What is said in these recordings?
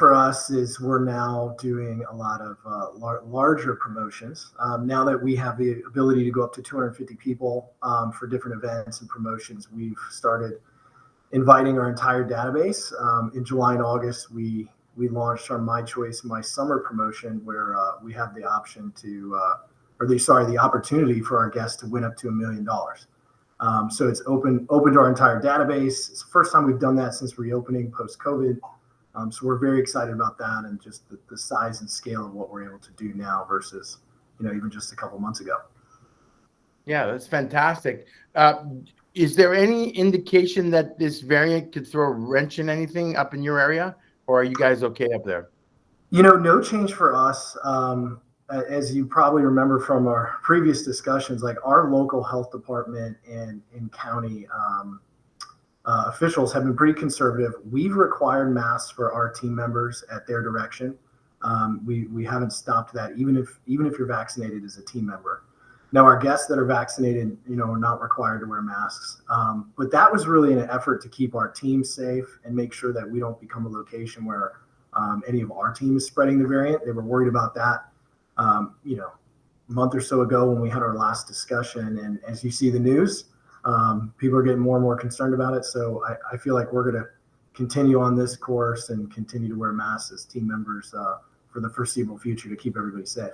for us is we're now doing a lot of larger promotions. Now that we have the ability to go up to 250 people for different events and promotions, we've started inviting our entire database. In July and August, we launched our My Choice, My Summer promotion, where we have the option to, the opportunity for our guests to win up to $1 million. So it's open to our entire database. It's the first time we've done that since reopening post-COVID. So we're very excited about that, and just the size and scale of what we're able to do now versus, even just a couple months ago. Yeah, that's fantastic. Is there any indication that this variant could throw a wrench in anything up in your area, or are you guys okay up there? No change for us. As you probably remember from our previous discussions, like our local health department and county officials have been pretty conservative. We've required masks for our team members at their direction. We haven't stopped that, even if you're vaccinated as a team member. Now, our guests that are vaccinated, are not required to wear masks. But that was really an effort to keep our team safe and make sure that we don't become a location where any of our team is spreading the variant. They were worried about that, a month or so ago when we had our last discussion. And as you see the news, people are getting more and more concerned about it. So I feel like we're going to continue on this course and continue to wear masks as team members for the foreseeable future to keep everybody safe.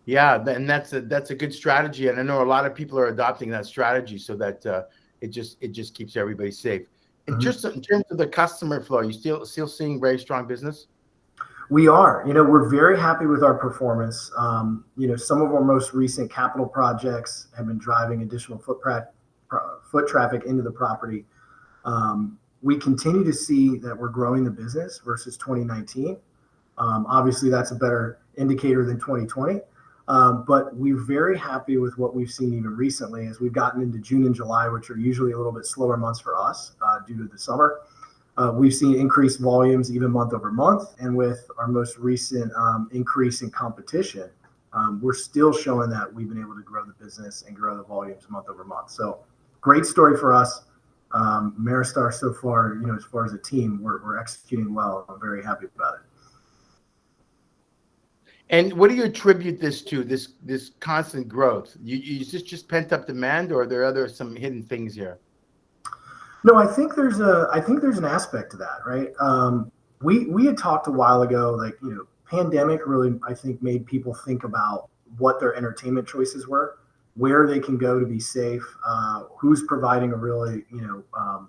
Yeah, and that's a good strategy, and I know a lot of people are adopting that strategy so that it just keeps everybody safe. And just in terms of the customer flow, are you still seeing very strong business? We are. We're very happy with our performance. Some of our most recent capital projects have been driving additional foot traffic into the property. We continue to see that we're growing the business versus 2019. Obviously, that's a better indicator than 2020. But we're very happy with what we've seen even recently as we've gotten into June and July, which are usually a little bit slower months for us due to the summer. We've seen increased volumes even month over month. And with our most recent increase in competition, we're still showing that we've been able to grow the business and grow the volumes month over month. So great story for us. Ameristar so far, as far as a team, we're executing well. I'm very happy about it. And what do you attribute this to? This constant growth? Is this just pent up demand, or are there some hidden things here? No, I think there's an aspect to that, right? We had talked a while ago, pandemic really, I think, made people think about what their entertainment choices were, where they can go to be safe, who's providing a really, I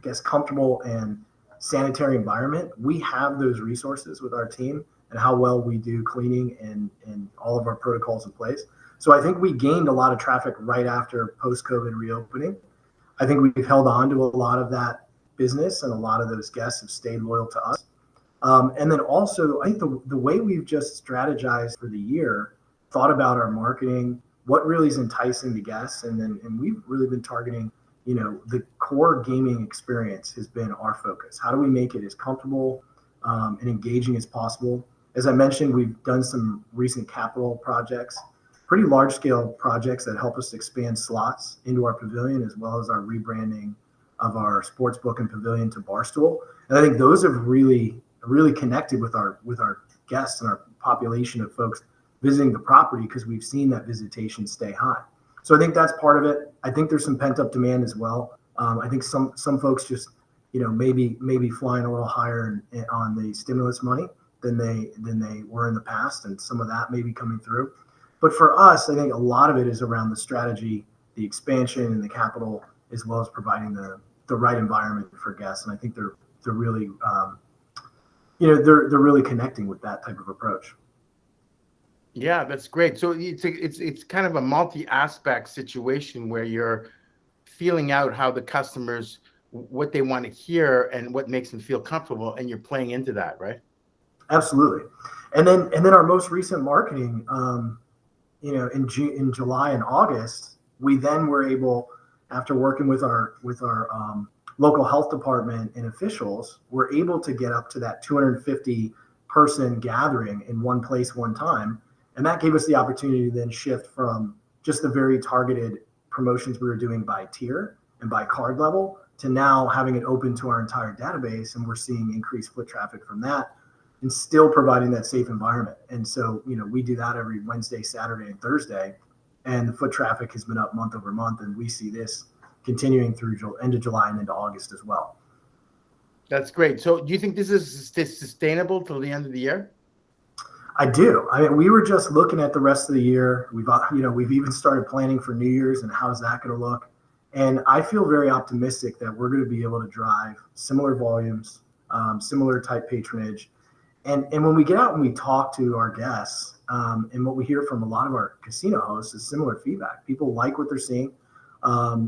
guess, comfortable and sanitary environment. We have those resources with our team and how well we do cleaning and all of our protocols in place. So I think we gained a lot of traffic right after post-COVID reopening. I think we've held on to a lot of that business, and a lot of those guests have stayed loyal to us. And then also, I think the way we've just strategized for the year, thought about our marketing, what really is enticing the guests, and we've really been targeting, the core gaming experience has been our focus. How do we make it as comfortable and engaging as possible? As I mentioned, we've done some recent capital projects, pretty large scale projects that help us expand slots into our pavilion, as well as our rebranding of our sportsbook and pavilion to Barstool. And I think those have really connected with our guests and our population of folks visiting the property, because we've seen that visitation stay high. So I think that's part of it. I think there's some pent up demand as well. I think some folks just, maybe flying a little higher on the stimulus money than they were in the past, and some of that may be coming through. But for us, I think a lot of it is around the strategy, the expansion, and the capital, as well as providing the right environment for guests. And I think they're really, they're really connecting with that type of approach. Yeah, that's great. So it's kind of a multi-aspect situation where you're feeling out how the customers, what they want to hear and what makes them feel comfortable, and you're playing into that, right? Absolutely. And then our most recent marketing, in July and August, we then were able, after working with our local health department and officials, we're able to get up to that 250 person gathering in one place, one time. And that gave us the opportunity to then shift from just the very targeted promotions we were doing by tier and by card level to now having it open to our entire database, and we're seeing increased foot traffic from that, and still providing that safe environment. And so, we do that every Wednesday, Saturday, and Thursday, and the foot traffic has been up month over month, and we see this continuing through end of July and into August as well. That's great. So do you think this is sustainable till the end of the year? I do. I mean, we were just looking at the rest of the year. We've even started planning for New Year's and how's that going to look. And I feel very optimistic that we're going to be able to drive similar volumes, similar type patronage. And when we get out and we talk to our guests, and what we hear from a lot of our casino hosts is similar feedback. People like what they're seeing.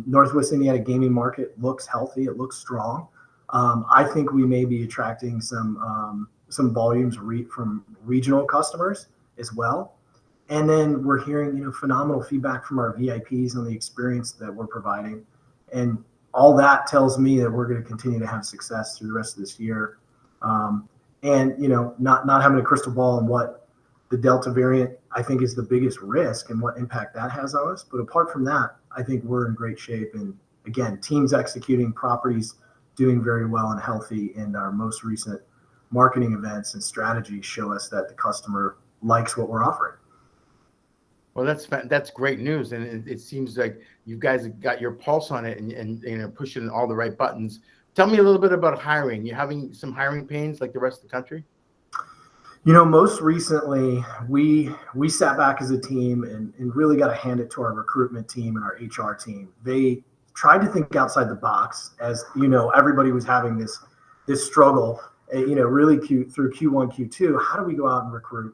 Northwest Indiana gaming market looks healthy. It looks strong. I think we may be attracting some volumes from regional customers as well. And then we're hearing, phenomenal feedback from our VIPs on the experience that we're providing. And all that tells me that we're going to continue to have success through the rest of this year. And, not having a crystal ball on what the Delta variant, I think, is the biggest risk and what impact that has on us. But apart from that, I think we're in great shape. And again, teams executing, properties doing very well and healthy. And our most recent marketing events and strategies show us that the customer likes what we're offering. Well, that's great news, and it seems like you guys have got your pulse on it and pushing all the right buttons. Tell me a little bit about hiring. You having some hiring pains like the rest of the country? Most recently, we sat back as a team and really got to hand it to our recruitment team and our HR team. They tried to think outside the box, as everybody was having this struggle. Really through Q1, Q2. How do we go out and recruit?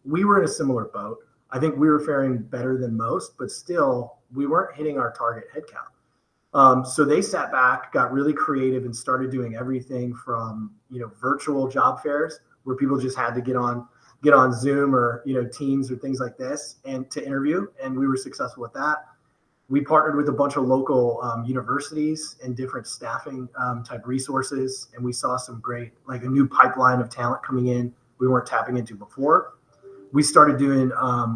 We were in a similar boat. I think we were faring better than most, but still we weren't hitting our target headcount. So they sat back, got really creative, and started doing everything from virtual job fairs where people just had to get on Zoom or Teams or things like this and to interview, and we were successful with that. We partnered with a bunch of local universities and different staffing type resources, and we saw some great, like a new pipeline of talent coming in we weren't tapping into before. We started doing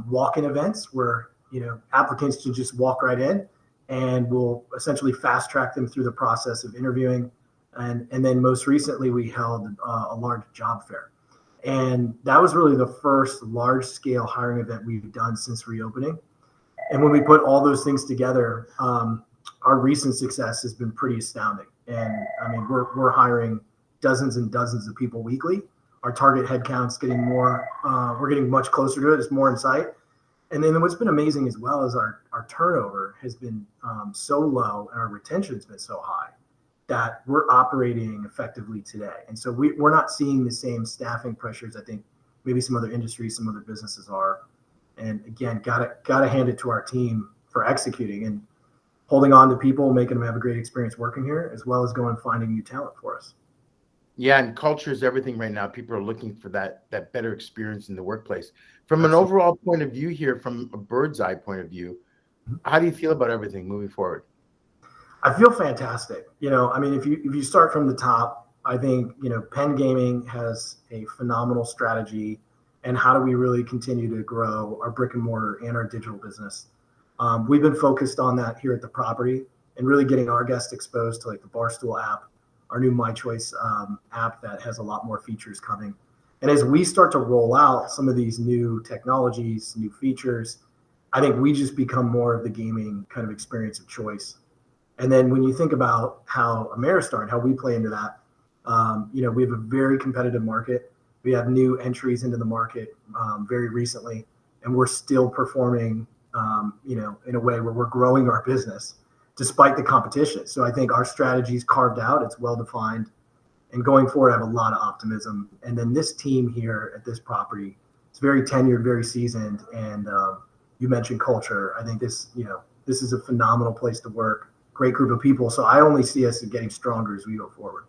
walk-in events where applicants can just walk right in, and we'll essentially fast track them through the process of interviewing. And then most recently, we held a large job fair, and that was really the first large-scale hiring event we've done since reopening. And when we put all those things together, our recent success has been pretty astounding. And I mean, we're hiring dozens and dozens of people weekly. Our target headcount's getting more. We're getting much closer to it. It's more in sight. And then what's been amazing as well is our turnover has been so low, and our retention's been so high that we're operating effectively today. And so we're not seeing the same staffing pressures I think maybe some other industries, some other businesses are. And again, gotta hand it to our team for executing and holding on to people, making them have a great experience working here, as well as going and finding new talent for us. Yeah, and culture is everything right now. People are looking for that better experience in the workplace. From Absolutely. An overall point of view here, from a bird's eye point of view, how do you feel about everything moving forward? I feel fantastic. I mean, if you start from the top, I think, Penn Gaming has a phenomenal strategy. And how do we really continue to grow our brick and mortar and our digital business? We've been focused on that here at the property and really getting our guests exposed to like the Barstool app, our new My Choice app that has a lot more features coming. And as we start to roll out some of these new technologies, new features, I think we just become more of the gaming kind of experience of choice. And then when you think about how Ameristar and how we play into that, we have a very competitive market. We have new entries into the market very recently, and we're still performing, in a way where we're growing our business despite the competition. So I think our strategy is carved out, it's well-defined, and going forward, I have a lot of optimism. And then this team here at this property, it's very tenured, very seasoned, and you mentioned culture. I think this is a phenomenal place to work, great group of people. So I only see us getting stronger as we go forward.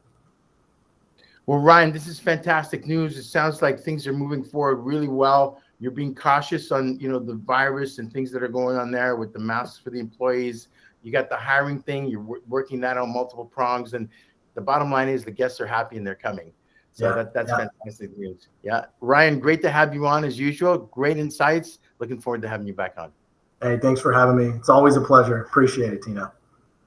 Well, Ryan, this is fantastic news. It sounds like things are moving forward really well. You're being cautious on, the virus and things that are going on there with the masks for the employees. You got the hiring thing. You're working that on multiple prongs. And the bottom line is the guests are happy and they're coming. So that's fantastic news. Yeah. Ryan, great to have you on as usual. Great insights. Looking forward to having you back on. Hey, thanks for having me. It's always a pleasure. Appreciate it, Tino.